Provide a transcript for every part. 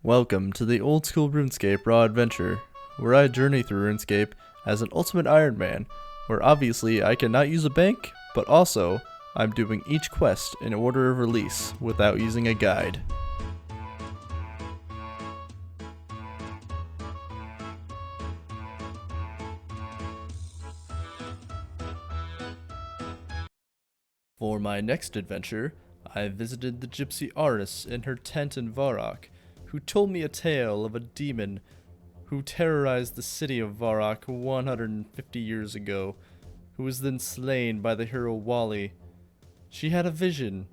Welcome to the old school RuneScape raw adventure, where I journey through RuneScape as an ultimate Iron Man, where obviously I cannot use a bank, but also I'm doing each quest in order of release without using a guide. For my next adventure, I visited the gypsy artist in her tent in Varrock, who told me a tale of a demon who terrorized the city of Varrock 150 years ago, who was then slain by the hero Wally. She had a vision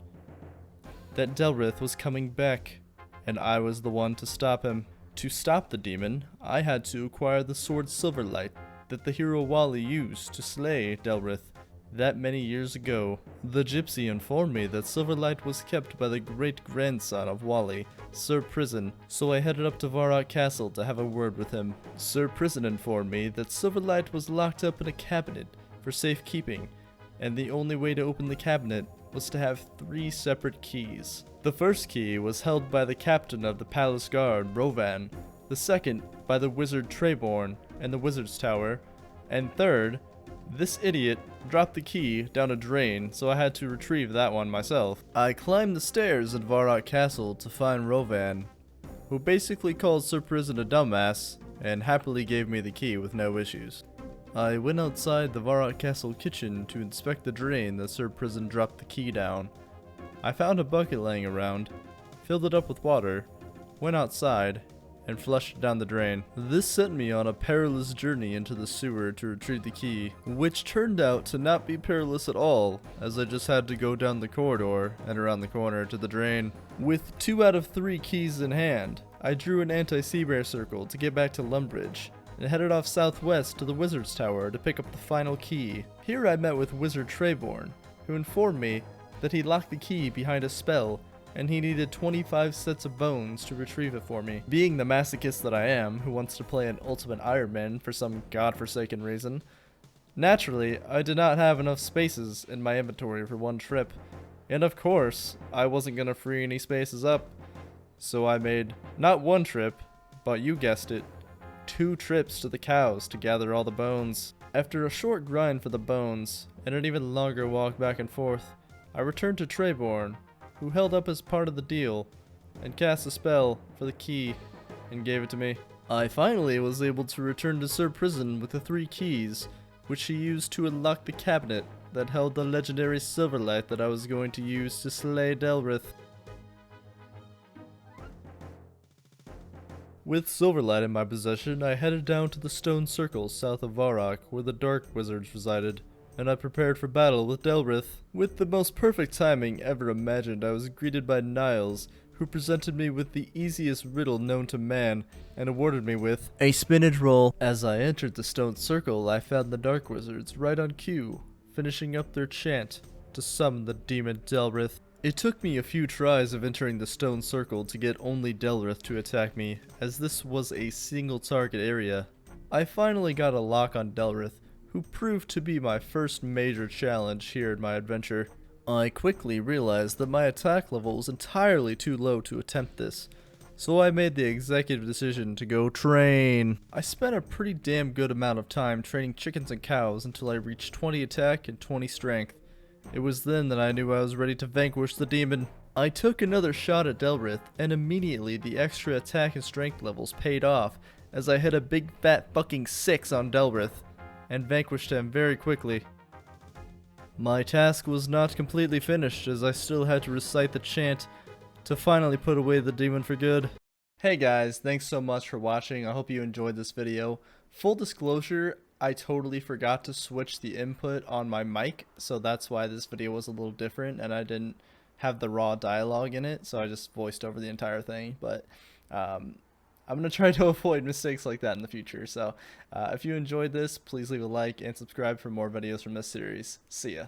that Delrith was coming back, and I was the one to stop him. To stop the demon, I had to acquire the sword Silverlight that the hero Wally used to slay Delrith that many years ago. The gypsy informed me that Silverlight was kept by the great-grandson of Wally, Sir Prison, so I headed up to Varrock Castle to have a word with him. Sir Prison informed me that Silverlight was locked up in a cabinet for safekeeping, and the only way to open the cabinet was to have 3 separate keys. The first key was held by the captain of the palace guard, Rovan, the second by the wizard Trayborn and the wizard's tower, and third, this idiot dropped the key down a drain, so I had to retrieve that one myself. I climbed the stairs at Varrock Castle to find Rovan, who basically called Sir Prison a dumbass, and happily gave me the key with no issues. I went outside the Varrock Castle kitchen to inspect the drain that Sir Prison dropped the key down. I found a bucket laying around, filled it up with water, went outside, and flushed down the drain. This sent me on a perilous journey into the sewer to retrieve the key, which turned out to not be perilous at all, as I just had to go down the corridor and around the corner to the drain. With 2 out of 3 keys in hand, I drew an anti-sea-bear circle to get back to Lumbridge, and headed off southwest to the wizard's tower to pick up the final key. Here I met with Wizard Trayborn, who informed me that he locked the key behind a spell and he needed 25 sets of bones to retrieve it for me. Being the masochist that I am, who wants to play an ultimate Iron Man for some godforsaken reason, naturally, I did not have enough spaces in my inventory for one trip, and of course, I wasn't gonna free any spaces up, so I made not one trip, but you guessed it, 2 trips to the cows to gather all the bones. After a short grind for the bones, and an even longer walk back and forth, I returned to Trayborn, who held up as part of the deal, and cast a spell for the key, and gave it to me. I finally was able to return to Sir Prison with the 3 keys, which he used to unlock the cabinet that held the legendary Silverlight that I was going to use to slay Delrith. With Silverlight in my possession, I headed down to the stone circle south of Varrock, where the Dark Wizards resided, and I prepared for battle with Delrith. With the most perfect timing ever imagined, I was greeted by Niles, who presented me with the easiest riddle known to man, and awarded me with a spinach roll. As I entered the stone circle, I found the Dark Wizards right on cue, finishing up their chant to summon the demon Delrith. It took me a few tries of entering the stone circle to get only Delrith to attack me, as this was a single target area. I finally got a lock on Delrith, who proved to be my first major challenge here in my adventure. I quickly realized that my attack level was entirely too low to attempt this, so I made the executive decision to go train. I spent a pretty damn good amount of time training chickens and cows until I reached 20 attack and 20 strength. It was then that I knew I was ready to vanquish the demon. I took another shot at Delrith, and immediately the extra attack and strength levels paid off as I hit a big fat fucking 6 on Delrith, and vanquished him very quickly. My task was not completely finished, as I still had to recite the chant to finally put away the demon for good. Hey guys, thanks so much for watching. I hope you enjoyed this video. Full disclosure, I totally forgot to switch the input on my mic, so that's why this video was a little different, and I didn't have the raw dialogue in it, so I just voiced over the entire thing. But I'm going to try to avoid mistakes like that in the future. So if you enjoyed this, please leave a like and subscribe for more videos from this series. See ya.